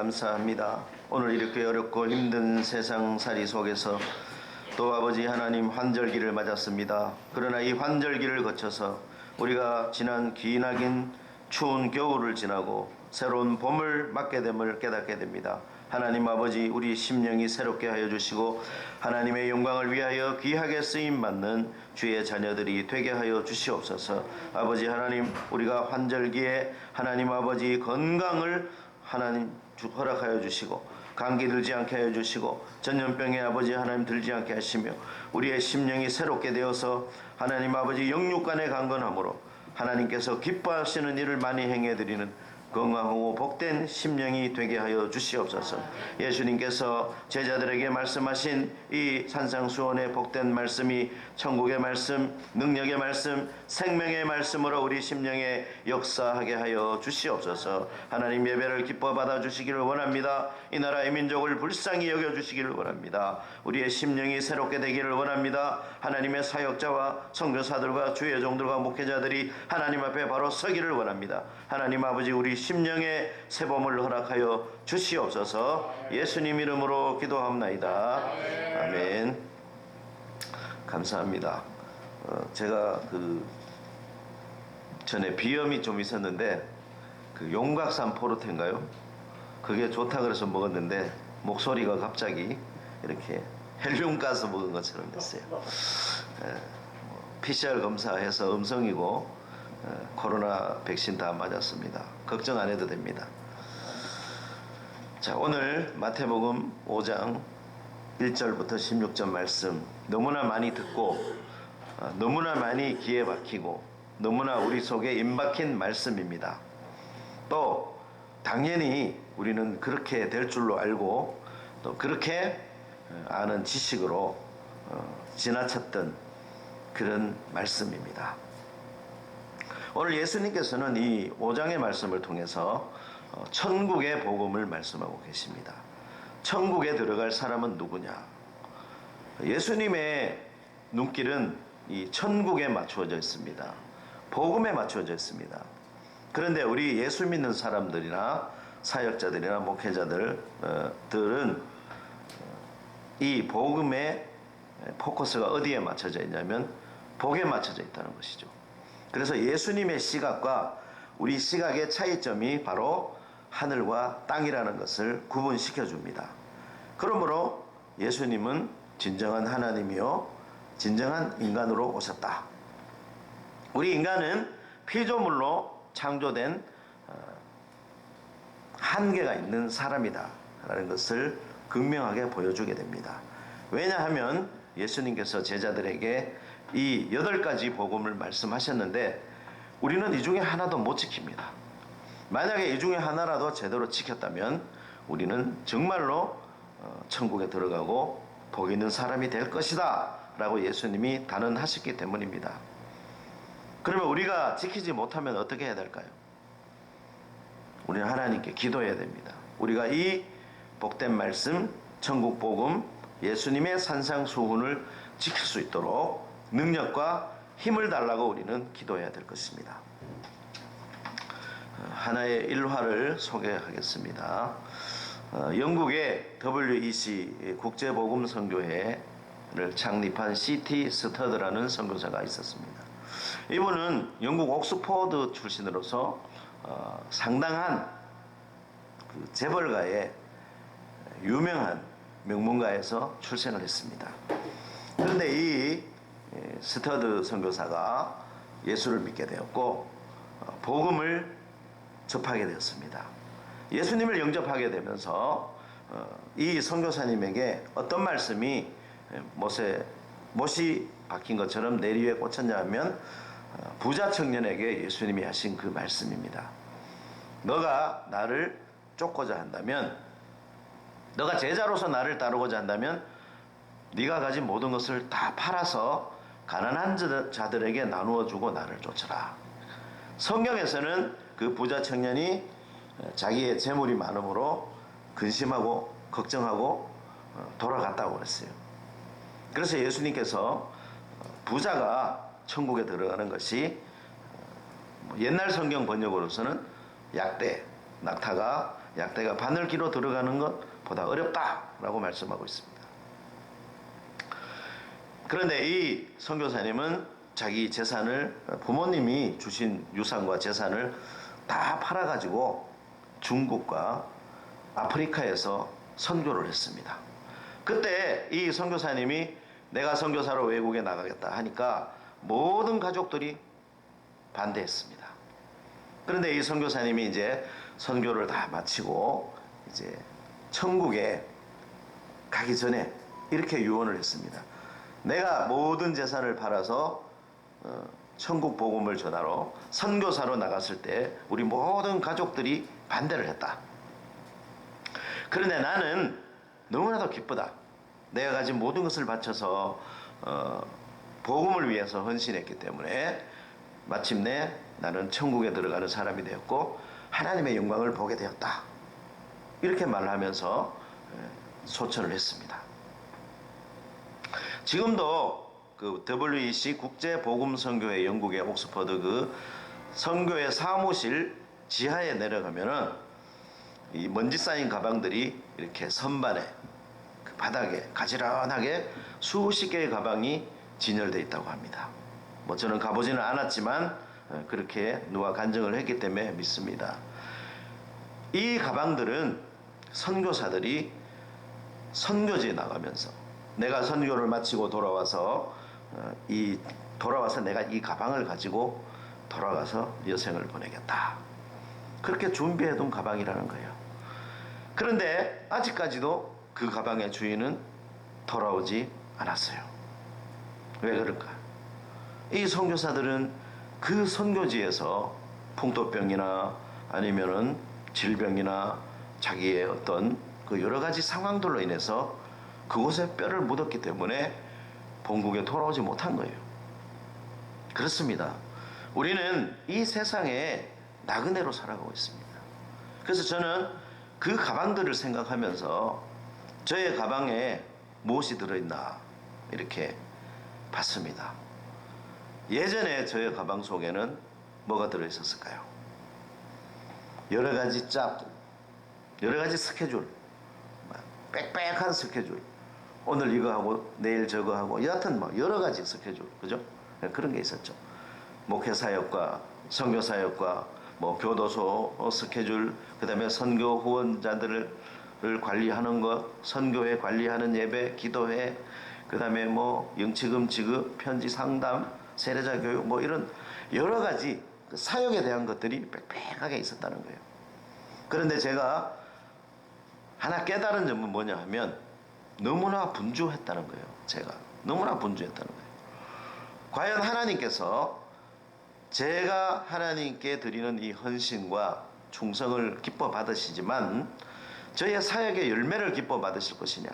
감사합니다. 오늘 이렇게 어렵고 힘든 세상살이 속에서 또 아버지 하나님 환절기를 맞았습니다. 그러나 이 환절기를 거쳐서 우리가 지난 기나긴 추운 겨울을 지나고 새로운 봄을 맞게 됨을 깨닫게 됩니다. 하나님 아버지, 우리 심령이 새롭게 하여 주시고 하나님의 영광을 위하여 귀하게 쓰임받는 주의 자녀들이 되게 하여 주시옵소서. 아버지 하나님, 우리가 환절기에 하나님 아버지 건강을 하나님 허락하여 주시고 감기 들지 않게 하여 주시고 전염병에 아버지 하나님 들지 않게 하시며 우리의 심령이 새롭게 되어서 하나님 아버지 영육간의 강건함으로 하나님께서 기뻐하시는 일을 많이 행해드리는 건강하고 복된 심령이 되게 하여 주시옵소서. 예수님께서 제자들에게 말씀하신 이 산상수훈의 복된 말씀이 천국의 말씀, 능력의 말씀, 생명의 말씀으로 우리 심령에 역사하게 하여 주시옵소서. 하나님 예배를 기뻐 받아 주시기를 원합니다. 이 나라의 민족을 불쌍히 여겨 주시기를 원합니다. 우리의 심령이 새롭게 되기를 원합니다. 하나님의 사역자와 선교사들과 주의 종들과 목회자들이 하나님 앞에 바로 서기를 원합니다. 하나님 아버지, 우리 심령의 새봄을 허락하여 주시옵소서. 예수님 이름으로 기도합나이다. 아멘. 감사합니다. 제가 전에 비염이 좀 있었는데 용각산 포르테인가요? 그게 좋다 그래서 먹었는데 목소리가 갑자기 이렇게 헬륨가스 먹은 것처럼 됐어요. PCR 검사해서 음성이고 코로나 백신 다 맞았습니다. 걱정 안 해도 됩니다. 자, 오늘 마태복음 5장 1절부터 16절 말씀 너무나 많이 듣고 너무나 많이 귀에 박히고 너무나 우리 속에 임박힌 말씀입니다. 또 당연히 우리는 그렇게 될 줄로 알고 또 그렇게 아는 지식으로 지나쳤던 그런 말씀입니다. 오늘 예수님께서는 이 5장의 말씀을 통해서 천국의 복음을 말씀하고 계십니다. 천국에 들어갈 사람은 누구냐? 예수님의 눈길은 이 천국에 맞추어져 있습니다. 복음에 맞추어져 있습니다. 그런데 우리 예수 믿는 사람들이나 사역자들이나 목회자들은 이 복음의 포커스가 어디에 맞춰져 있냐면 복에 맞춰져 있다는 것이죠. 그래서 예수님의 시각과 우리 시각의 차이점이 바로 하늘과 땅이라는 것을 구분시켜 줍니다. 그러므로 예수님은 진정한 하나님이요 진정한 인간으로 오셨다. 우리 인간은 피조물로 창조된 한계가 있는 사람이다 라는 것을 극명하게 보여주게 됩니다. 왜냐하면 예수님께서 제자들에게 이 8가지 복음을 말씀하셨는데 우리는 이 중에 하나도 못 지킵니다. 만약에 이 중에 하나라도 제대로 지켰다면 우리는 정말로 천국에 들어가고 복 있는 사람이 될 것이다 라고 예수님이 단언하셨기 때문입니다. 그러면 우리가 지키지 못하면 어떻게 해야 될까요? 우리는 하나님께 기도해야 됩니다. 우리가 이 복된 말씀, 천국 복음, 예수님의 산상수훈을 지킬 수 있도록 능력과 힘을 달라고 우리는 기도해야 될 것입니다. 하나의 일화를 소개하겠습니다. 영국의 WEC 국제복음선교회를 창립한 C.T. 스터드라는 선교사가 있었습니다. 이분은 영국 옥스포드 출신으로서 상당한 재벌가의 유명한 명문가에서 출생을 했습니다. 그런데 이 스터드 선교사가 예수를 믿게 되었고 복음을 접하게 되었습니다. 예수님을 영접하게 되면서 이 선교사님에게 어떤 말씀이 못이 박힌 것처럼 내리 위에 꽂혔냐 하면 부자 청년에게 예수님이 하신 그 말씀입니다. 너가 나를 쫓고자 한다면, 너가 제자로서 나를 따르고자 한다면 네가 가진 모든 것을 다 팔아서 가난한 자들에게 나누어 주고 나를 쫓아라. 성경에서는 그 부자 청년이 자기의 재물이 많음으로 근심하고 걱정하고 돌아갔다고 그랬어요. 그래서 예수님께서 부자가 천국에 들어가는 것이 옛날 성경 번역으로서는 약대, 낙타가 약대가 바늘기로 들어가는 것보다 어렵다라고 말씀하고 있습니다. 그런데 이 선교사님은 자기 재산을, 부모님이 주신 유산과 재산을 다 팔아가지고 중국과 아프리카에서 선교를 했습니다. 그때 이 선교사님이 내가 선교사로 외국에 나가겠다 하니까 모든 가족들이 반대했습니다. 그런데 이 선교사님이 이제 선교를 다 마치고 이제 천국에 가기 전에 이렇게 유언을 했습니다. 내가 모든 재산을 팔아서 천국 복음을 전하러 선교사로 나갔을 때 우리 모든 가족들이 반대를 했다. 그런데 나는 너무나도 기쁘다. 내가 가진 모든 것을 바쳐서 복음을 위해서 헌신했기 때문에 마침내 나는 천국에 들어가는 사람이 되었고 하나님의 영광을 보게 되었다. 이렇게 말하면서 소천을 했습니다. 지금도 그 WEC 국제복음선교회 영국의 옥스퍼드 그 선교회 사무실 지하에 내려가면은 이 먼지 쌓인 가방들이 이렇게 선반에 그 바닥에 가지런하게 수십 개의 가방이 진열되어 있다고 합니다. 뭐 저는 가보지는 않았지만 그렇게 누가 간증을 했기 때문에 믿습니다. 이 가방들은 선교사들이 선교지에 나가면서 내가 선교를 마치고 돌아와서 내가 이 가방을 가지고 돌아가서 여생을 보내겠다. 그렇게 준비해둔 가방이라는 거예요. 그런데 아직까지도 그 가방의 주인은 돌아오지 않았어요. 왜 그럴까? 이 선교사들은 그 선교지에서 풍토병이나 아니면은 질병이나 자기의 어떤 그 여러 가지 상황들로 인해서 그곳에 뼈를 묻었기 때문에 본국에 돌아오지 못한 거예요. 그렇습니다. 우리는 이 세상에 나그네로 살아가고 있습니다. 그래서 저는 그 가방들을 생각하면서 저의 가방에 무엇이 들어있나 이렇게 봤습니다. 예전에 저의 가방 속에는 뭐가 들어있었을까요? 여러 가지 짭, 여러 가지 스케줄, 빽빽한 스케줄, 오늘 이거 하고 내일 저거 하고 여하튼 뭐 여러 가지 스케줄, 그죠? 그런 게 있었죠. 목회 사역과 선교 사역과 뭐 교도소 스케줄, 그다음에 선교 후원자들을 관리하는 것, 선교회 관리하는 예배, 기도회, 그다음에 뭐 영치금 지급, 편지 상담, 세례자 교육, 뭐 이런 여러 가지 그 사역에 대한 것들이 빽빽하게 있었다는 거예요. 그런데 제가 하나 깨달은 점은 뭐냐 하면 너무나 분주했다는 거예요. 제가 너무나 분주했다는 거예요. 과연 하나님께서 제가 하나님께 드리는 이 헌신과 충성을 기뻐 받으시지만 저의 사역의 열매를 기뻐 받으실 것이냐,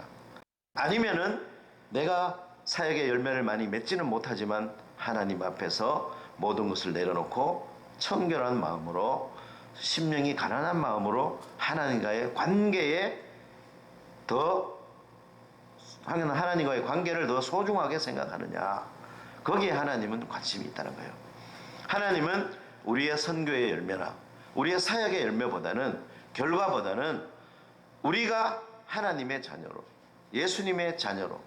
아니면은 내가 사역의 열매를 많이 맺지는 못하지만 하나님 앞에서 모든 것을 내려놓고 청결한 마음으로, 심령이 가난한 마음으로 하나님과의 관계를 더 소중하게 생각하느냐, 거기에 하나님은 관심이 있다는 거예요. 하나님은 우리의 선교의 열매나 우리의 사역의 열매보다는, 결과보다는 우리가 하나님의 자녀로, 예수님의 자녀로,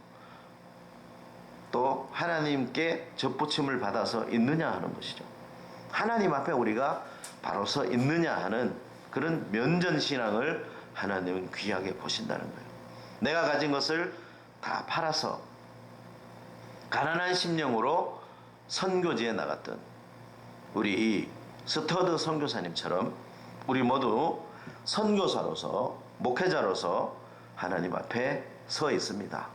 또 하나님께 접붙임을 받아서 있느냐 하는 것이죠. 하나님 앞에 우리가 바로 서 있느냐 하는 그런 면전신앙을 하나님은 귀하게 보신다는 거예요. 내가 가진 것을 다 팔아서 가난한 심령으로 선교지에 나갔던 우리 스터드 선교사님처럼 우리 모두 선교사로서, 목회자로서 하나님 앞에 서 있습니다.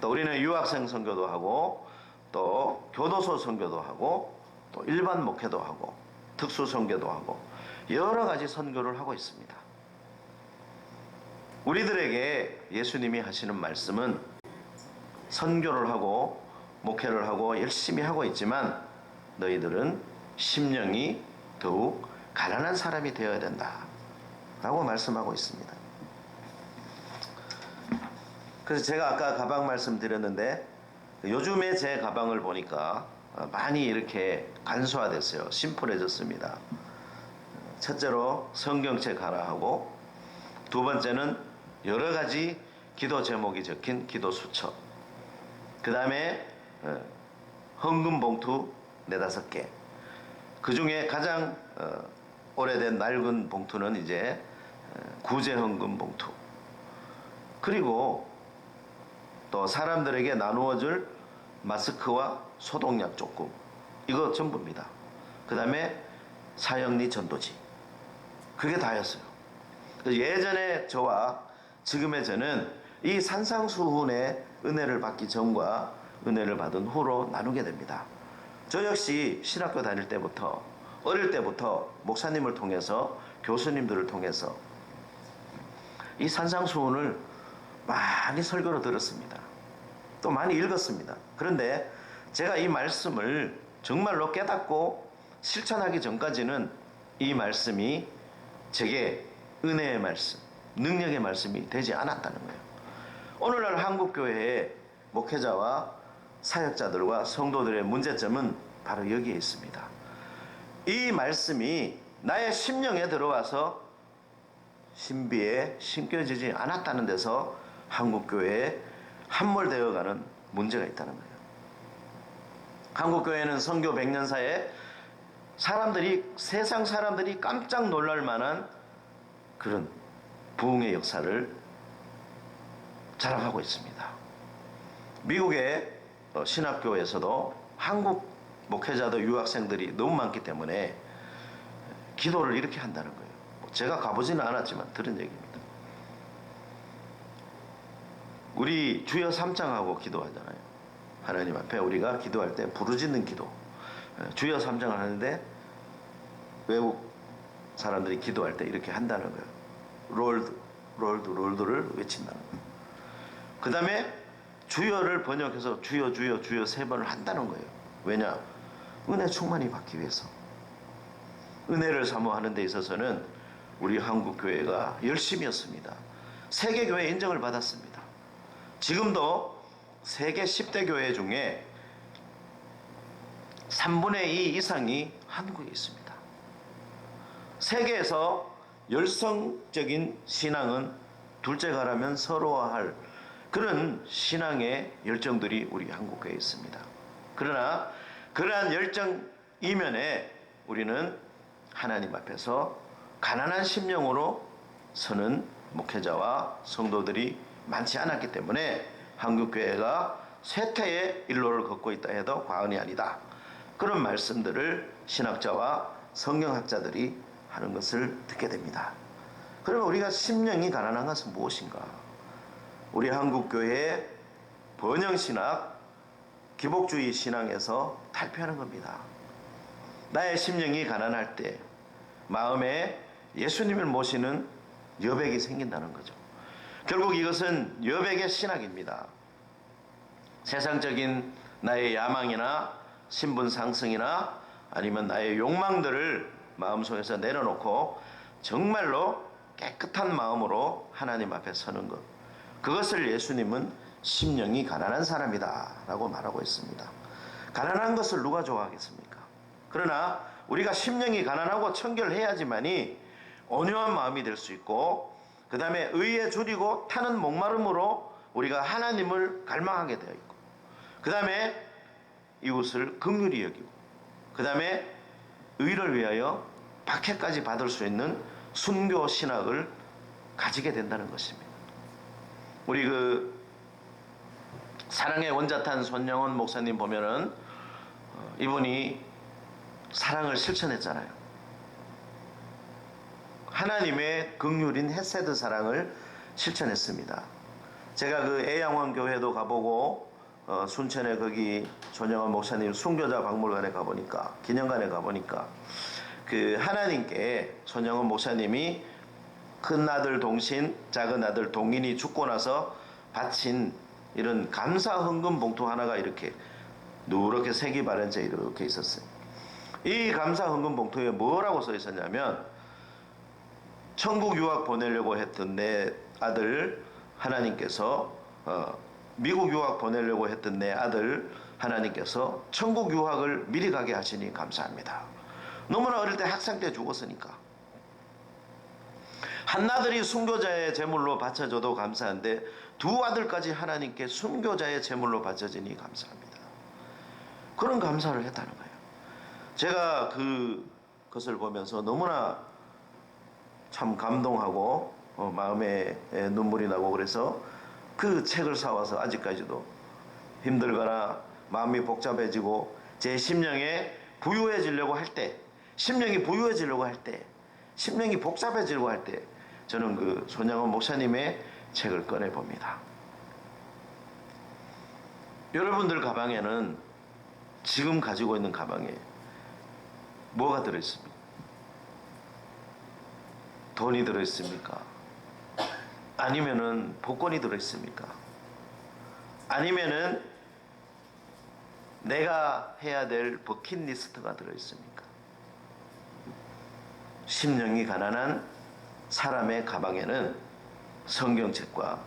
또 우리는 유학생 선교도 하고, 또 교도소 선교도 하고, 또 일반 목회도 하고, 특수 선교도 하고, 여러 가지 선교를 하고 있습니다. 우리들에게 예수님이 하시는 말씀은 선교를 하고 목회를 하고 열심히 하고 있지만 너희들은 심령이 더욱 가난한 사람이 되어야 된다 라고 말씀하고 있습니다. 그래서 제가 아까 가방 말씀드렸는데 요즘에 제 가방을 보니까 많이 이렇게 간소화됐어요. 심플해졌습니다. 첫째로 성경책 하나 하고 두 번째는 여러 가지 기도 제목이 적힌 기도 수첩. 그 다음에 헌금 봉투 4-5개. 그 중에 가장 오래된 낡은 봉투는 이제 구제 헌금 봉투. 그리고 또 사람들에게 나누어줄 마스크와 소독약 조금. 이거 전부입니다. 그 다음에 사형리 전도지. 그게 다였어요. 예전에 저와 지금의 저는 이 산상수훈의 은혜를 받기 전과 은혜를 받은 후로 나누게 됩니다. 저 역시 신학교 다닐 때부터 어릴 때부터 목사님을 통해서 교수님들을 통해서 이 산상수훈을 많이 설교로 들었습니다. 또 많이 읽었습니다. 그런데 제가 이 말씀을 정말로 깨닫고 실천하기 전까지는 이 말씀이 제게 은혜의 말씀, 능력의 말씀이 되지 않았다는 거예요. 오늘날 한국교회의 목회자와 사역자들과 성도들의 문제점은 바로 여기에 있습니다. 이 말씀이 나의 심령에 들어와서 신비에 심겨지지 않았다는 데서 한국교회에 함몰되어가는 문제가 있다는 거예요. 한국교회는 선교 100년사에 세상 사람들이 깜짝 놀랄 만한 그런 부흥의 역사를 자랑하고 있습니다. 미국의 신학교에서도 한국 목회자들 유학생들이 너무 많기 때문에 기도를 이렇게 한다는 거예요. 제가 가보지는 않았지만 들은 얘기입니다. 우리 주여 3장하고 기도하잖아요. 하나님 앞에 우리가 기도할 때 부르짖는 기도. 주여 3장을 하는데 외국 사람들이 기도할 때 이렇게 한다는 거예요. 롤드를 외친다는 거예요. 그 다음에 주여를 번역해서 주여 3번을 한다는 거예요. 왜냐? 은혜 충만히 받기 위해서. 은혜를 사모하는 데 있어서는 우리 한국교회가 열심히 했습니다. 세계교회 인정을 받았습니다. 지금도 세계 10대 교회 중에 3분의 2 이상이 한국에 있습니다. 세계에서 열성적인 신앙은 둘째가라면 서러워할 그런 신앙의 열정들이 우리 한국교회에 있습니다. 그러나 그러한 열정 이면에 우리는 하나님 앞에서 가난한 심령으로 서는 목회자와 성도들이 많지 않았기 때문에 한국교회가 쇠퇴의 일로를 걷고 있다 해도 과언이 아니다. 그런 말씀들을 신학자와 성경학자들이 하는 것을 듣게 됩니다. 그러면 우리가 심령이 가난한 것은 무엇인가? 우리 한국교회의 번영신학, 기복주의 신앙에서 탈피하는 겁니다. 나의 심령이 가난할 때 마음에 예수님을 모시는 여백이 생긴다는 거죠. 결국 이것은 여백의 신학입니다. 세상적인 나의 야망이나 신분 상승이나 아니면 나의 욕망들을 마음속에서 내려놓고 정말로 깨끗한 마음으로 하나님 앞에 서는 것. 그것을 예수님은 심령이 가난한 사람이다 라고 말하고 있습니다. 가난한 것을 누가 좋아하겠습니까? 그러나 우리가 심령이 가난하고 청결해야지만이 온유한 마음이 될 수 있고 그 다음에 의에 줄이고 타는 목마름으로 우리가 하나님을 갈망하게 되어 있고 그 다음에 이웃을 긍휼히 여기고 그 다음에 의를 위하여 박해까지 받을 수 있는 순교 신학을 가지게 된다는 것입니다. 우리 사랑의 원자탄 손영원 목사님 보면은 이분이 사랑을 실천했잖아요. 하나님의 긍휼인 헤세드 사랑을 실천했습니다. 제가 애양원 교회도 가보고 순천에 거기 손영원 목사님 순교자 박물관에 가보니까 기념관에 가보니까 하나님께 손영원 목사님이 큰 아들 동신 작은 아들 동인이 죽고 나서 바친 이런 감사 헌금 봉투 하나가 이렇게 누렇게 색이 바른 채 이렇게 있었어요. 이 감사 헌금 봉투에 뭐라고 써 있었냐면 천국 유학 보내려고 했던 내 아들 하나님께서 미국 유학 보내려고 했던 내 아들 하나님께서 천국 유학을 미리 가게 하시니 감사합니다. 너무나 어릴 때 학생 때 죽었으니까 한나들이 순교자의 제물로 바쳐줘도 감사한데 두 아들까지 하나님께 순교자의 제물로 바쳐지니 감사합니다. 그런 감사를 했다는 거예요. 제가 그것을 보면서 너무나 참 감동하고 마음에 눈물이 나고, 그래서 그 책을 사와서 아직까지도 힘들거나 마음이 복잡해지고 제 심령에 부유해지려고 할 때, 심령이 부유해지려고 할 때, 심령이 복잡해지려고 할 때 저는 그 손양원 목사님의 책을 꺼내봅니다. 여러분들 가방에는, 지금 가지고 있는 가방에 뭐가 들어있습니까? 돈이 들어있습니까? 아니면은 복권이 들어있습니까? 아니면은 내가 해야 될 버킷리스트가 들어있습니까? 심령이 가난한 사람의 가방에는 성경책과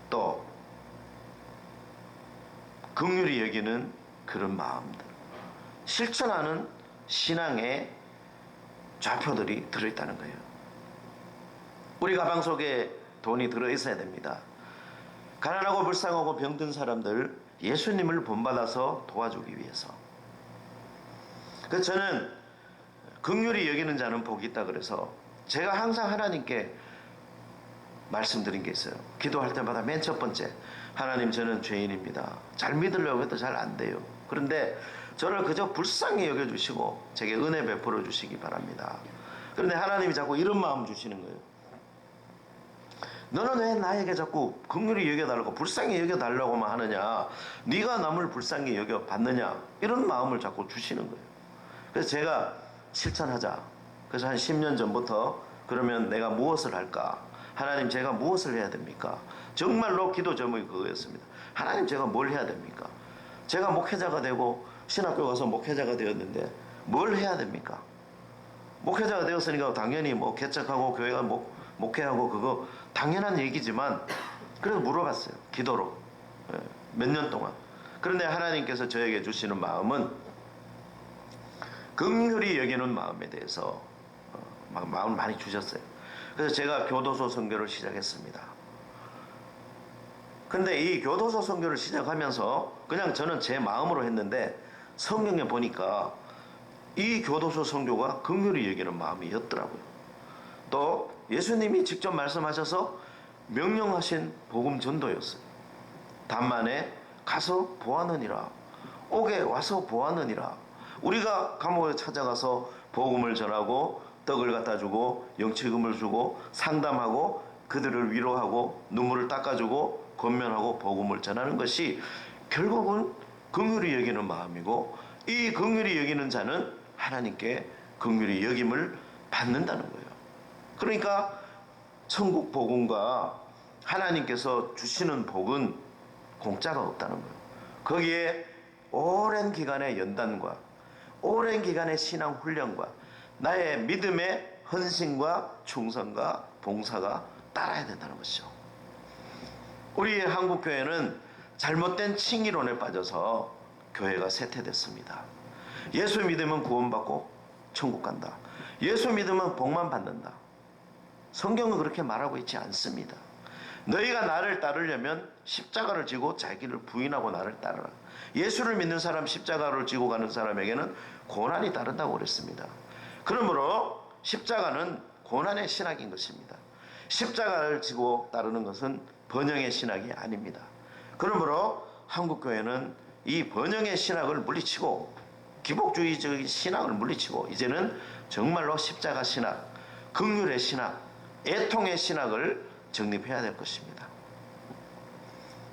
또 긍휼히 여기는 그런 마음들, 실천하는 신앙의 좌표들이 들어있다는 거예요. 우리 가방 속에 돈이 들어있어야 됩니다. 가난하고 불쌍하고 병든 사람들, 예수님을 본받아서 도와주기 위해서. 그래서 저는 긍휼히 여기는 자는 복이 있다 그래서 제가 항상 하나님께 말씀드린 게 있어요. 기도할 때마다 맨 첫 번째, 하나님, 저는 죄인입니다. 잘 믿으려고 해도 잘 안 돼요. 그런데 저를 그저 불쌍히 여겨주시고 제게 은혜 베풀어 주시기 바랍니다. 그런데 하나님이 자꾸 이런 마음 주시는 거예요. 너는 왜 나에게 자꾸 긍휼히 여겨달라고, 불쌍히 여겨달라고만 하느냐, 네가 남을 불쌍히 여겨봤느냐, 이런 마음을 자꾸 주시는 거예요. 그래서 제가 실천하자. 그래서 한 10년 전부터, 그러면 내가 무엇을 할까? 하나님, 제가 무엇을 해야 됩니까? 정말로 기도 제목이 그거였습니다. 하나님, 제가 뭘 해야 됩니까? 제가 목회자가 되고 신학교 가서 목회자가 되었는데 뭘 해야 됩니까? 목회자가 되었으니까 당연히 뭐 개척하고 교회가 목회하고 그거 당연한 얘기지만, 그래도 물어봤어요. 기도로. 몇 년 동안. 그런데 하나님께서 저에게 주시는 마음은 긍휼히 여기는 마음에 대해서 마음을 많이 주셨어요. 그래서 제가 교도소 선교를 시작했습니다. 근데 이 교도소 선교를 시작하면서 그냥 저는 제 마음으로 했는데 성경에 보니까 이 교도소 선교가 긍휼히 여기는 마음이었더라고요. 또 예수님이 직접 말씀하셔서 명령하신 복음 전도였어요. 단만에 가서 보았느니라, 옥에 와서 보았느니라. 우리가 감옥에 찾아가서 복음을 전하고 떡을 갖다 주고 영치금을 주고 상담하고 그들을 위로하고 눈물을 닦아주고 권면하고 복음을 전하는 것이 결국은 긍휼히 여기는 마음이고, 이 긍휼히 여기는 자는 하나님께 긍휼히 여김을 받는다는 거예요. 그러니까 천국 복음과 하나님께서 주시는 복은 공짜가 없다는 거예요. 거기에 오랜 기간의 연단과 오랜 기간의 신앙 훈련과 나의 믿음의 헌신과 충성과 봉사가 따라야 된다는 것이죠. 우리 한국교회는 잘못된 칭의론에 빠져서 교회가 쇠퇴됐습니다. 예수 믿으면 구원받고 천국 간다. 예수 믿으면 복만 받는다. 성경은 그렇게 말하고 있지 않습니다. 너희가 나를 따르려면 십자가를 지고 자기를 부인하고 나를 따르라. 예수를 믿는 사람, 십자가를 지고 가는 사람에게는 고난이 따른다고 그랬습니다. 그러므로 십자가는 고난의 신학인 것입니다. 십자가를 지고 따르는 것은 번영의 신학이 아닙니다. 그러므로 한국교회는 이 번영의 신학을 물리치고 기복주의적인 신학을 물리치고 이제는 정말로 십자가 신학, 긍휼의 신학, 애통의 신학을 정립해야 될 것입니다.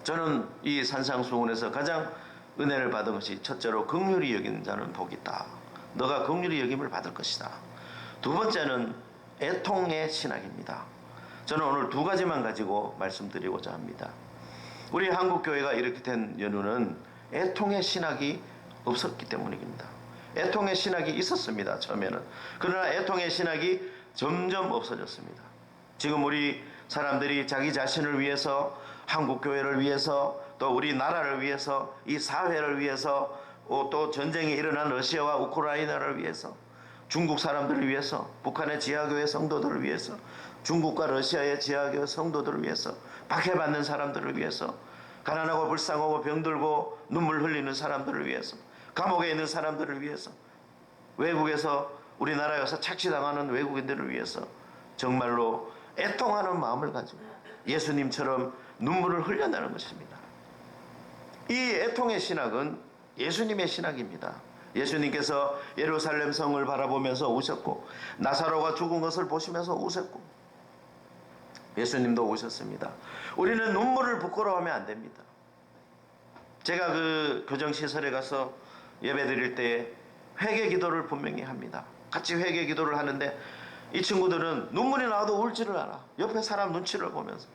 저는 이 산상수훈에서 가장 은혜를 받은 것이, 첫째로 긍휼히 여기는 자는 복이 있다. 너가 긍휼히 여김을 받을 것이다. 두 번째는 애통의 신학입니다. 저는 오늘 두 가지만 가지고 말씀드리고자 합니다. 우리 한국교회가 이렇게 된 연유는 애통의 신학이 없었기 때문입니다. 애통의 신학이 있었습니다, 처음에는. 그러나 애통의 신학이 점점 없어졌습니다. 지금 우리 사람들이 자기 자신을 위해서, 한국교회를 위해서, 또 우리 나라를 위해서, 이 사회를 위해서, 또 전쟁이 일어난 러시아와 우크라이나를 위해서, 중국 사람들을 위해서, 북한의 지하교회 성도들을 위해서, 중국과 러시아의 지하교회 성도들을 위해서, 박해받는 사람들을 위해서, 가난하고 불쌍하고 병들고 눈물 흘리는 사람들을 위해서, 감옥에 있는 사람들을 위해서, 외국에서 우리나라에 와서 착취당하는 외국인들을 위해서 정말로 애통하는 마음을 가지고 예수님처럼 눈물을 흘려내는 것입니다. 이 애통의 신학은 예수님의 신학입니다. 예수님께서 예루살렘 성을 바라보면서 우셨고, 나사로가 죽은 것을 보시면서 우셨고, 예수님도 우셨습니다. 우리는 눈물을 부끄러워하면 안 됩니다. 제가 그 교정시설에 가서 예배 드릴 때 회개 기도를 분명히 합니다. 같이 회개 기도를 하는데 이 친구들은 눈물이 나와도 울지를 않아. 옆에 사람 눈치를 보면서.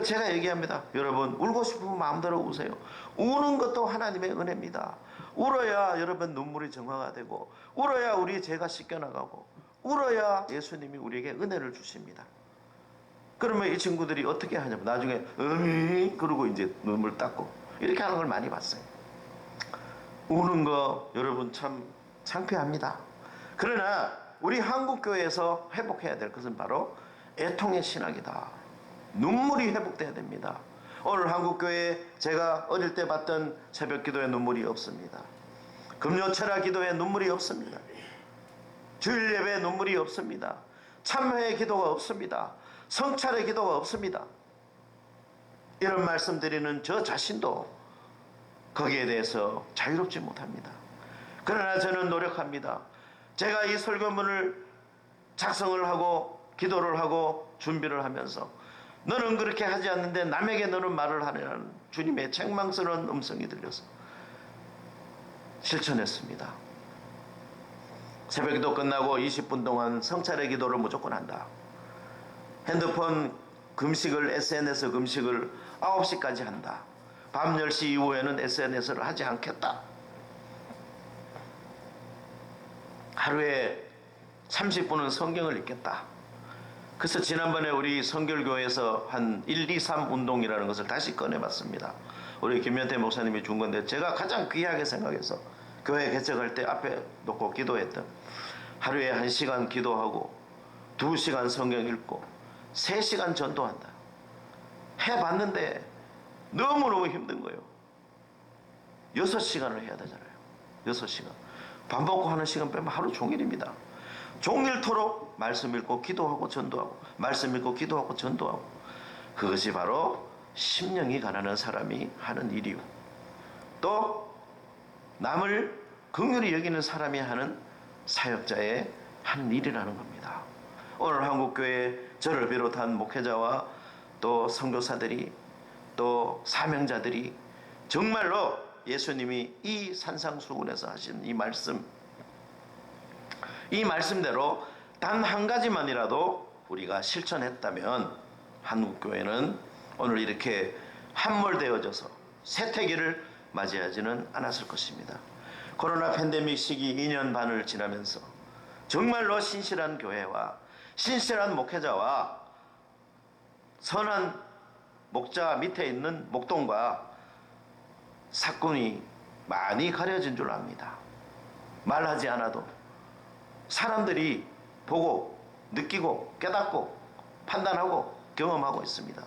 제가 얘기합니다. 여러분, 울고 싶으면 마음대로 우세요. 우는 것도 하나님의 은혜입니다. 울어야 여러분 눈물이 정화가 되고, 울어야 우리 죄가 씻겨나가고, 울어야 예수님이 우리에게 은혜를 주십니다. 그러면 이 친구들이 어떻게 하냐면 나중에 그러고 이제 눈물 닦고 이렇게 하는 걸 많이 봤어요. 우는 거 여러분 참 창피합니다. 그러나 우리 한국교회에서 회복해야 될 것은 바로 애통의 신학이다. 눈물이 회복돼야 됩니다. 오늘 한국교회에 제가 어릴 때 봤던 새벽기도에 눈물이 없습니다. 금요철야 기도에 눈물이 없습니다. 주일 예배에 눈물이 없습니다. 참회의 기도가 없습니다. 성찰의 기도가 없습니다. 이런 말씀 드리는 저 자신도 거기에 대해서 자유롭지 못합니다. 그러나 저는 노력합니다. 제가 이 설교문을 작성을 하고 기도를 하고 준비를 하면서 너는 그렇게 하지 않는데 남에게 너는 말을 하느라는 주님의 책망스러운 음성이 들려서 실천했습니다. 새벽기도 끝나고 20분 동안 성찰의 기도를 무조건 한다. 핸드폰 금식을, SNS 금식을 9시까지 한다. 밤 10시 이후에는 SNS를 하지 않겠다. 하루에 30분은 성경을 읽겠다. 그래서 지난번에 우리 성결교회에서 한 1, 2, 3 운동이라는 것을 다시 꺼내봤습니다. 우리 김현태 목사님이 준 건데 제가 가장 귀하게 생각해서 교회 개척할 때 앞에 놓고 기도했던, 하루에 1시간 기도하고 2시간 성경 읽고 3시간 전도한다. 해봤는데 너무너무 힘든 거예요. 6시간을 해야 되잖아요. 6시간. 밥 먹고 하는 시간 빼면 하루 종일입니다. 종일토록 말씀 읽고 기도하고 전도하고, 말씀 읽고 기도하고 전도하고. 그것이 바로 심령이 가난한 사람이 하는 일이요, 또 남을 긍휼히 여기는 사람이 하는 사역자의 하는 일이라는 겁니다. 오늘 한국교회 저를 비롯한 목회자와 또 선교사들이 또 사명자들이 정말로 예수님이 이 산상수훈에서 하신 이 말씀대로 단 한 가지만이라도 우리가 실천했다면 한국교회는 오늘 이렇게 함몰되어져서 쇠퇴기를 맞이하지는 않았을 것입니다. 코로나 팬데믹 시기 2년 반을 지나면서 정말로 신실한 교회와 신실한 목회자와 선한 목자 밑에 있는 목동과 사건이 많이 가려진 줄 압니다. 말하지 않아도 사람들이 보고 느끼고 깨닫고 판단하고 경험하고 있습니다.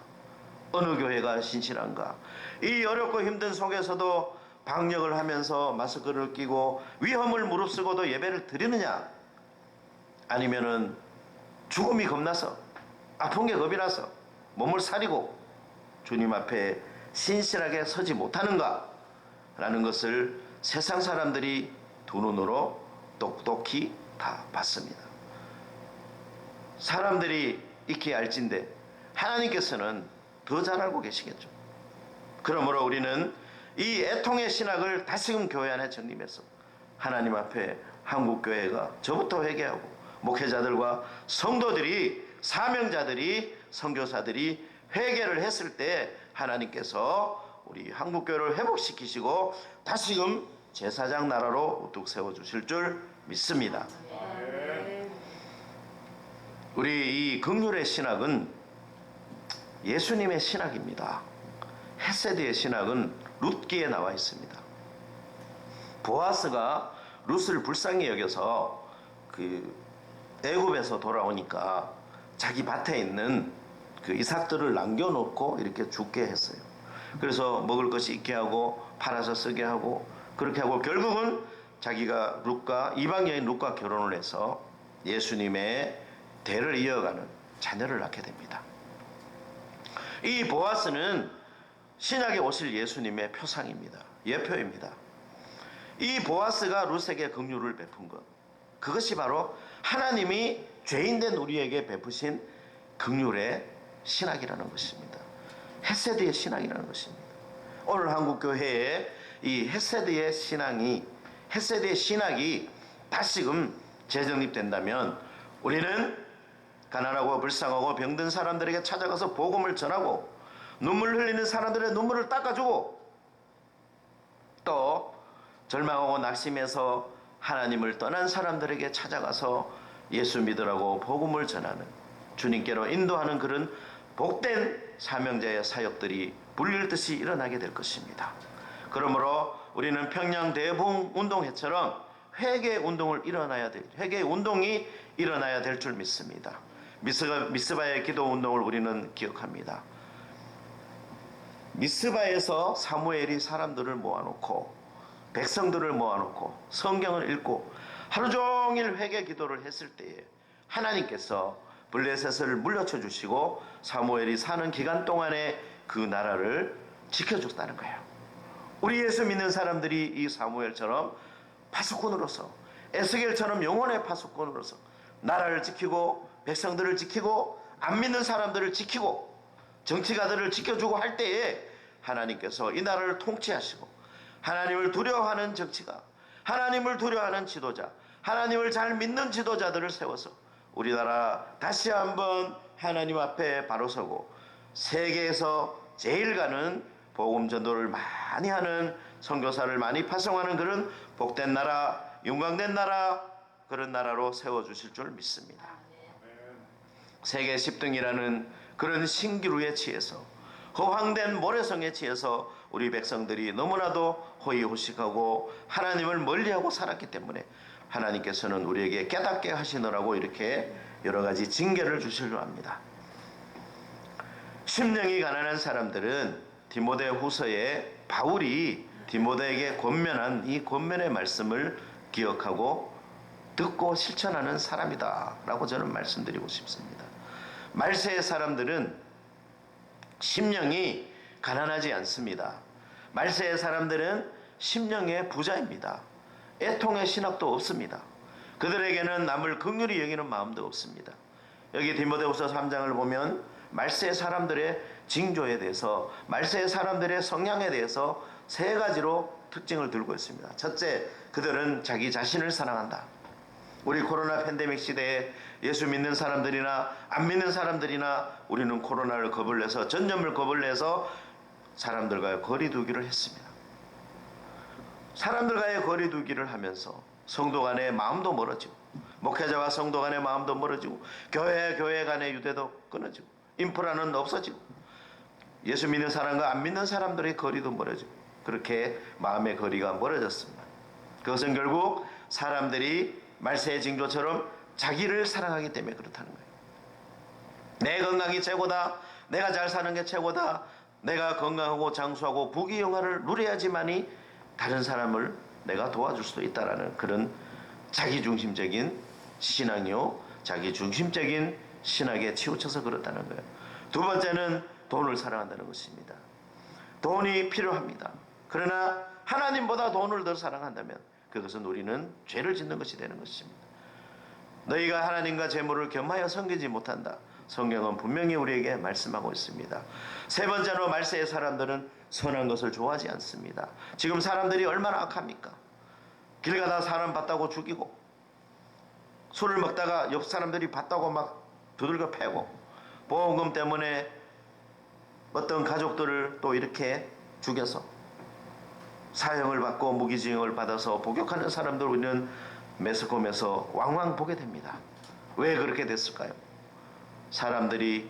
어느 교회가 신실한가? 이 어렵고 힘든 속에서도 방역을 하면서 마스크를 끼고 위험을 무릅쓰고도 예배를 드리느냐? 아니면은 죽음이 겁나서, 아픈 게 겁이 나서 몸을 사리고 주님 앞에 신실하게 서지 못하는가? 라는 것을 세상 사람들이 두 눈으로 똑똑히 다 봤습니다. 사람들이 익히 알진데 하나님께서는 더 잘 알고 계시겠죠. 그러므로 우리는 이 애통의 신학을 다시금 교회 안에 정립해서 하나님 앞에 한국교회가 저부터 회개하고 목회자들과 성도들이, 사명자들이, 선교사들이 회개를 했을 때 하나님께서 우리 한국교회를 회복시키시고 다시금 제사장 나라로 우뚝 세워주실 줄 믿습니다. 우리 이 긍휼의 신학은 예수님의 신학입니다. 헤세드의 신학은 룻기에 나와 있습니다. 보아스가 룻을 불쌍히 여겨서 그 애굽에서 돌아오니까 자기 밭에 있는 그 이삭들을 남겨놓고 이렇게 죽게 했어요. 그래서 먹을 것이 있게 하고 팔아서 쓰게 하고 그렇게 하고 결국은 자기가 이방 여인 룻과 결혼을 해서 예수님의 대를 이어가는 자녀를 낳게 됩니다. 이 보아스는 신약에 오실 예수님의 표상입니다. 예표입니다. 이 보아스가 룻에게 긍휼을 베푼 것, 그것이 바로 하나님이 죄인된 우리에게 베푸신 긍휼의 신학이라는 것입니다. 헤세드의 신학이라는 것입니다. 오늘 한국교회에 이 헤세드의 신학이 다시금 재정립된다면 우리는 가난하고 불쌍하고 병든 사람들에게 찾아가서 복음을 전하고 눈물 흘리는 사람들의 눈물을 닦아주고 또 절망하고 낙심해서 하나님을 떠난 사람들에게 찾아가서 예수 믿으라고 복음을 전하는, 주님께로 인도하는 그런 복된 사명자의 사역들이 불릴듯이 일어나게 될 것입니다. 그러므로 우리는 평양 대붕 운동회처럼 회개 운동이 일어나야 될 줄 믿습니다. 미스바의 기도 운동을 우리는 기억합니다. 미스바에서 사무엘이 사람들을 모아놓고 백성들을 모아놓고 성경을 읽고 하루 종일 회개 기도를 했을 때에 하나님께서 블레셋을 물려쳐 주시고 사무엘이 사는 기간 동안에 그 나라를 지켜줬다는 거예요. 우리 예수 믿는 사람들이 이 사무엘처럼 파수꾼으로서, 에스겔처럼 영혼의 파수꾼으로서 나라를 지키고 백성들을 지키고 안 믿는 사람들을 지키고 정치가들을 지켜주고 할 때에 하나님께서 이 나라를 통치하시고 하나님을 두려워하는 정치가, 하나님을 두려워하는 지도자, 하나님을 잘 믿는 지도자들을 세워서 우리나라 다시 한번 하나님 앞에 바로 서고 세계에서 제일 가는 복음 전도를 많이 하는 선교사를 많이 파송하는 그런 복된 나라, 영광된 나라, 그런 나라로 세워주실 줄 믿습니다. 세계 10등이라는 그런 신기루에 취해서 허황된 모래성에 취해서 우리 백성들이 너무나도 호의호식하고 하나님을 멀리하고 살았기 때문에 하나님께서는 우리에게 깨닫게 하시느라고 이렇게 여러 가지 징계를 주시려 합니다. 심령이 가난한 사람들은 디모데 후서에 바울이 디모데에게 권면한 이 권면의 말씀을 기억하고 듣고 실천하는 사람이다 라고 저는 말씀드리고 싶습니다. 말세의 사람들은 심령이 가난하지 않습니다. 말세의 사람들은 심령의 부자입니다. 애통의 신학도 없습니다. 그들에게는 남을 긍휼히 여기는 마음도 없습니다. 여기 디모데후서 3장을 보면 말세의 사람들의 징조에 대해서, 말세의 사람들의 성향에 대해서 세 가지로 특징을 들고 있습니다. 첫째, 그들은 자기 자신을 사랑한다. 우리 코로나 팬데믹 시대에 예수 믿는 사람들이나 안 믿는 사람들이나 우리는 코로나를 겁을 내서, 전염을 겁을 내서 사람들과의 거리 두기를 했습니다. 사람들과의 거리 두기를 하면서 성도 간의 마음도 멀어지고, 목회자와 성도 간의 마음도 멀어지고, 교회 간의 유대도 끊어지고, 인프라는 없어지고, 예수 믿는 사람과 안 믿는 사람들의 거리도 멀어지고, 그렇게 마음의 거리가 멀어졌습니다. 그것은 결국 사람들이 말세의 징조처럼 자기를 사랑하기 때문에 그렇다는 거예요. 내 건강이 최고다, 내가 잘 사는 게 최고다, 내가 건강하고 장수하고 부귀영화를 누려야지만이 다른 사람을 내가 도와줄 수도 있다라는 그런 자기중심적인 신앙이요, 자기중심적인 신학에 치우쳐서 그렇다는 거예요. 두 번째는 돈을 사랑한다는 것입니다. 돈이 필요합니다. 그러나 하나님보다 돈을 더 사랑한다면 그것은 우리는 죄를 짓는 것이 되는 것입니다. 너희가 하나님과 재물을 겸하여 섬기지 못한다. 성경은 분명히 우리에게 말씀하고 있습니다. 세 번째로 말세의 사람들은 선한 것을 좋아하지 않습니다. 지금 사람들이 얼마나 악합니까? 길 가다 사람 봤다고 죽이고, 술을 먹다가 옆 사람들이 봤다고 막 두들겨 패고, 보험금 때문에 어떤 가족들을 또 이렇게 죽여서 사형을 받고 무기징역을 받아서 복역하는 사람들 우리는 매스컴에서 왕왕 보게 됩니다. 왜 그렇게 됐을까요? 사람들이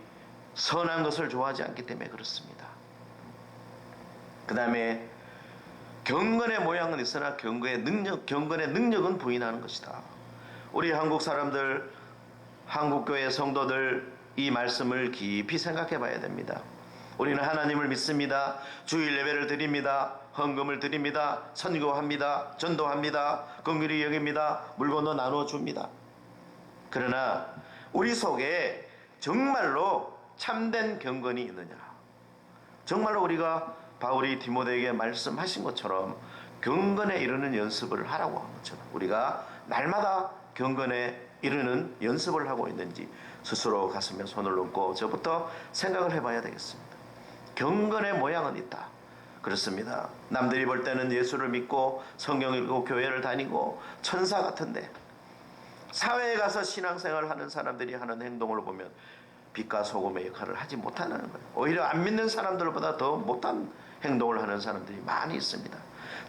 선한 것을 좋아하지 않기 때문에 그렇습니다. 그 다음에 경건의 모양은 있으나 경건의 능력은 부인하는 것이다. 우리 한국 사람들, 한국교회 성도들 이 말씀을 깊이 생각해 봐야 됩니다. 우리는 하나님을 믿습니다. 주일 예배를 드립니다. 헌금을 드립니다. 선교합니다. 전도합니다. 긍휼히 여깁니다. 물건도 나누어 줍니다. 그러나 우리 속에 정말로 참된 경건이 있느냐? 정말로 우리가 바울이 디모데에게 말씀하신 것처럼 경건에 이르는 연습을 하라고 한 것처럼 우리가 날마다 경건에 이르는 연습을 하고 있는지 스스로 가슴에 손을 얹고 저부터 생각을 해봐야 되겠습니다. 경건의 모양은 있다. 그렇습니다. 남들이 볼 때는 예수를 믿고 성경 읽고 교회를 다니고 천사 같은데 사회에 가서 신앙생활을 하는 사람들이 하는 행동을 보면 빛과 소금의 역할을 하지 못하는 거예요. 오히려 안 믿는 사람들보다 더 못한 행동을 하는 사람들이 많이 있습니다.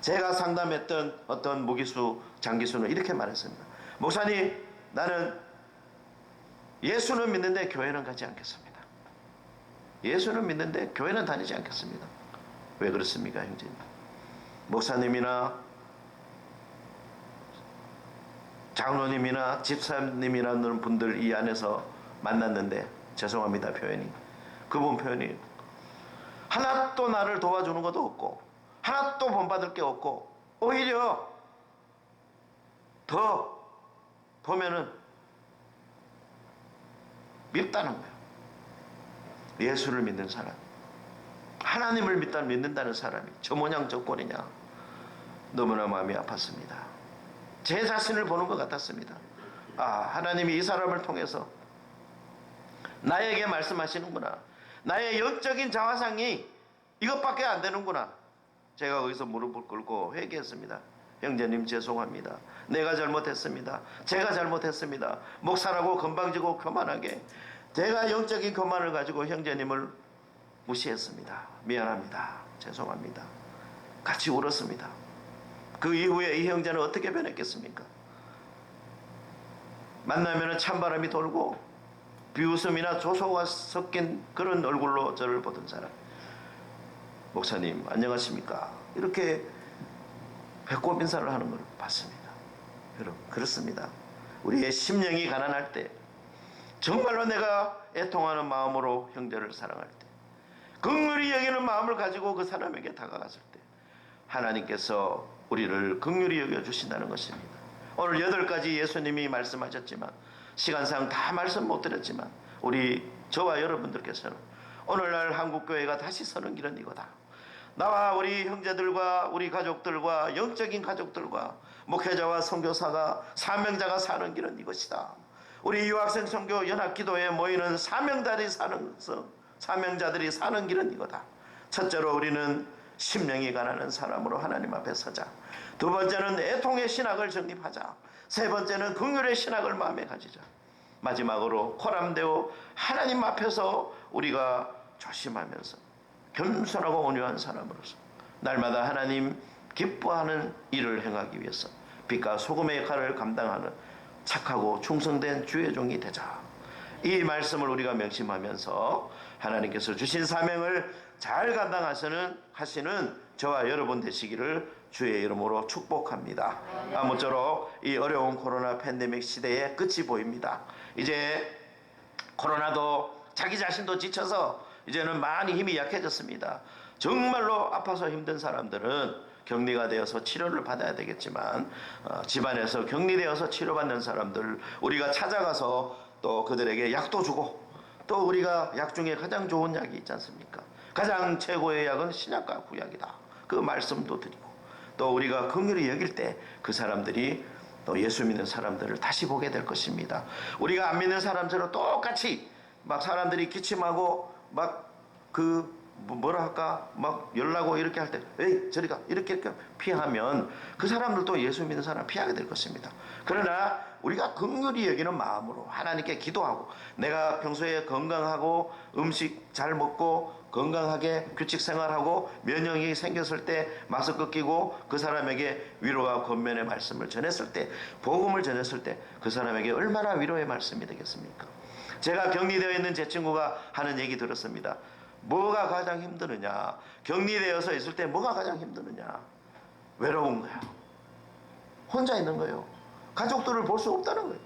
제가 상담했던 어떤 무기수 장기수는 이렇게 말했습니다. 목사님, 나는 예수는 믿는데 교회는 가지 않겠습니다. 예수는 믿는데 교회는 다니지 않겠습니다. 왜 그렇습니까, 형제님? 목사님이나 장로님이나 집사님이라는 분들 이 안에서 만났는데, 죄송합니다 표현이, 그분 표현이 하나도 나를 도와주는 것도 없고 하나도 본받을 게 없고 오히려 더 보면은 밉다는 거예요. 예수를 믿는 사람, 하나님을 믿는다는 사람이 저 모양 저 꼴이냐. 너무나 마음이 아팠습니다. 제 자신을 보는 것 같았습니다. 아, 하나님이 이 사람을 통해서 나에게 말씀하시는구나. 나의 영적인 자화상이 이것밖에 안 되는구나. 제가 거기서 무릎을 꿇고 회개했습니다. 형제님 죄송합니다. 내가 잘못했습니다. 제가 잘못했습니다. 목사라고 건방지고 교만하게 제가 영적인 교만을 가지고 형제님을 무시했습니다. 미안합니다. 죄송합니다. 같이 울었습니다. 그 이후에 이 형제는 어떻게 변했겠습니까? 만나면 찬바람이 돌고 비웃음이나 조소가 섞인 그런 얼굴로 저를 보던 사람. 목사님 안녕하십니까? 이렇게 배꼽 인사를 하는 걸 봤습니다. 여러분 그렇습니다. 우리의 심령이 가난할 때, 정말로 내가 애통하는 마음으로 형제를 사랑할 때, 긍휼히 여기는 마음을 가지고 그 사람에게 다가갔을 때 하나님께서 우리를 긍휼히 여겨주신다는 것입니다. 오늘 8가지 예수님이 말씀하셨지만 시간상 다 말씀 못 드렸지만 우리 저와 여러분들께서는 오늘날 한국교회가 다시 서는 길은 이거다. 나와 우리 형제들과 우리 가족들과 영적인 가족들과 목회자와 선교사가 사명자가 사는 길은 이것이다. 우리 유학생 선교 연합기도에 모이는 사명자들이 사는 길은 이거다. 첫째로 우리는 심령이 가난한 사람으로 하나님 앞에 서자. 두 번째는 애통의 신학을 정립하자. 세 번째는 긍휼의 신학을 마음에 가지자. 마지막으로 코람데오 하나님 앞에서 우리가 조심하면서 겸손하고 온유한 사람으로서 날마다 하나님 기뻐하는 일을 행하기 위해서 빛과 소금의 역할을 감당하는 착하고 충성된 주의 종이 되자. 이 말씀을 우리가 명심하면서 하나님께서 주신 사명을 잘 감당하시는 저와 여러분 되시기를 주의 이름으로 축복합니다. 아무쪼록 이 어려운 코로나 팬데믹 시대의 끝이 보입니다. 이제 코로나도 자기 자신도 지쳐서 이제는 많이 힘이 약해졌습니다. 정말로 아파서 힘든 사람들은 격리가 되어서 치료를 받아야 되겠지만 집안에서 격리되어서 치료받는 사람들 우리가 찾아가서 또 그들에게 약도 주고, 또 우리가 약 중에 가장 좋은 약이 있지 않습니까? 가장 최고의 약은 신약과 구약이다. 그 말씀도 드리고, 또 우리가 긍휼히 여길 때 그 사람들이 또 예수 믿는 사람들을 다시 보게 될 것입니다. 우리가 안 믿는 사람들은 똑같이 막 사람들이 기침하고 막 뭐라 할까 막 열나고 이렇게 할 때 에이 저리가 이렇게 피하면 그 사람들도 예수 믿는 사람 피하게 될 것입니다. 그러나 우리가 긍휼히 여기는 마음으로 하나님께 기도하고, 내가 평소에 건강하고 음식 잘 먹고 건강하게 규칙 생활하고 면역이 생겼을 때 마스크 끼고 그 사람에게 위로와 권면의 말씀을 전했을 때, 복음을 전했을 때 그 사람에게 얼마나 위로의 말씀이 되겠습니까? 제가 격리되어 있는 제 친구가 하는 얘기 들었습니다. 뭐가 가장 힘드느냐? 격리되어서 있을 때 뭐가 가장 힘드느냐? 외로운 거야. 혼자 있는 거예요. 가족들을 볼 수 없다는 거예요.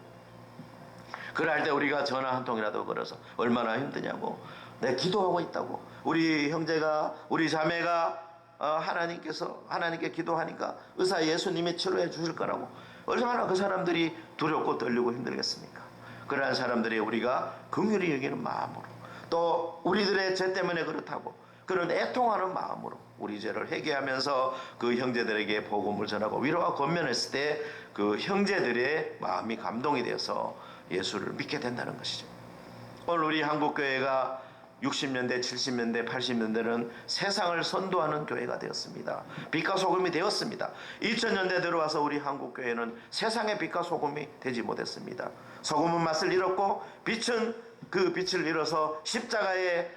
그럴 때 우리가 전화 한 통이라도 걸어서 얼마나 힘드냐고, 내 기도하고 있다고, 우리 형제가, 우리 자매가 하나님께 기도하니까 의사 예수님이 치료해 주실 거라고, 얼마나 그 사람들이 두렵고 떨리고 힘들겠습니까? 그러한 사람들이 우리가 긍휼히 여기는 마음으로, 또 우리들의 죄 때문에 그렇다고 그런 애통하는 마음으로 우리 죄를 회개하면서 그 형제들에게 복음을 전하고 위로와 권면했을 때 그 형제들의 마음이 감동이 되어서 예수를 믿게 된다는 것이죠. 오늘 우리 한국교회가 60년대, 70년대, 80년대는 세상을 선도하는 교회가 되었습니다. 빛과 소금이 되었습니다. 2000년대 들어와서 우리 한국교회는 세상의 빛과 소금이 되지 못했습니다. 소금은 맛을 잃었고 빛은 그 빛을 잃어서 십자가의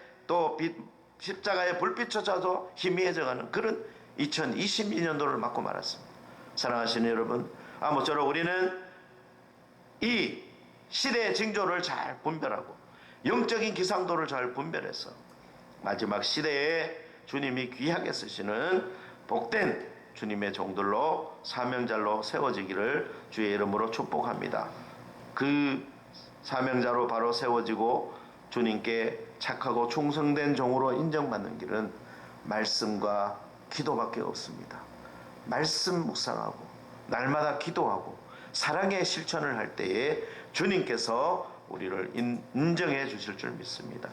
불빛조차도 희미해져가는 그런 2022년도를 맞고 말았습니다. 사랑하시는 여러분, 아무쪼록 우리는 이 시대의 징조를 잘 분별하고 영적인 기상도를 잘 분별해서 마지막 시대에 주님이 귀하게 쓰시는 복된 주님의 종들로 사명자로 세워지기를 주의 이름으로 축복합니다. 그 사명자로 바로 세워지고 주님께 착하고 충성된 종으로 인정받는 길은 말씀과 기도밖에 없습니다. 말씀 묵상하고 날마다 기도하고 사랑의 실천을 할 때에 주님께서 우리를 인정해 주실 줄 믿습니다.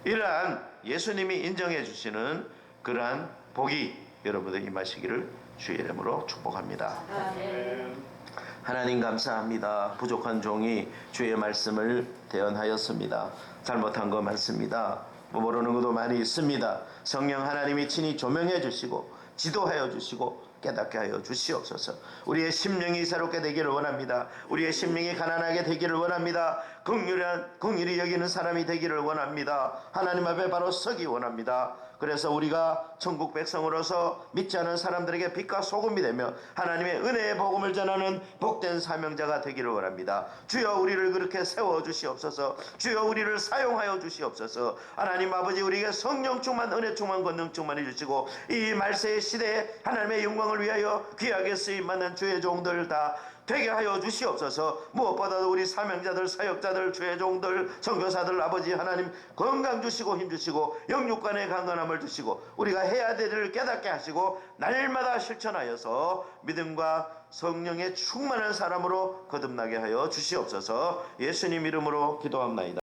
이러한 예수님이 인정해 주시는 그러한 복이 여러분들 임하시기를 주의 이름으로 축복합니다. 하나님 감사합니다. 부족한 종이 주의 말씀을 대언하였습니다. 잘못한 거 많습니다. 모르는 것도 많이 있습니다. 성령 하나님이 친히 조명해 주시고 지도하여 주시고 깨닫게 하여 주시옵소서. 우리의 심령이 새롭게 되기를 원합니다. 우리의 심령이 가난하게 되기를 원합니다. 긍휼히 여기는 사람이 되기를 원합니다. 하나님 앞에 바로 서기 원합니다. 그래서 우리가 천국 백성으로서 믿지 않은 사람들에게 빛과 소금이 되며 하나님의 은혜의 복음을 전하는 복된 사명자가 되기를 원합니다. 주여 우리를 그렇게 세워 주시옵소서. 주여 우리를 사용하여 주시옵소서. 하나님 아버지, 우리에게 성령 충만, 은혜 충만, 권능 충만해 주시고 이 말세의 시대에 하나님의 영광을 위하여 귀하게 쓰임받는 주의 종들 다 되게 하여 주시옵소서. 무엇보다도 우리 사명자들, 사역자들, 주의 종들, 선교사들 아버지 하나님 건강 주시고 힘 주시고 영육간의 강건함을 주시고 우리가 해야 될 일을 깨닫게 하시고 날마다 실천하여서 믿음과 성령의 충만한 사람으로 거듭나게 하여 주시옵소서. 예수님 이름으로 기도합나이다.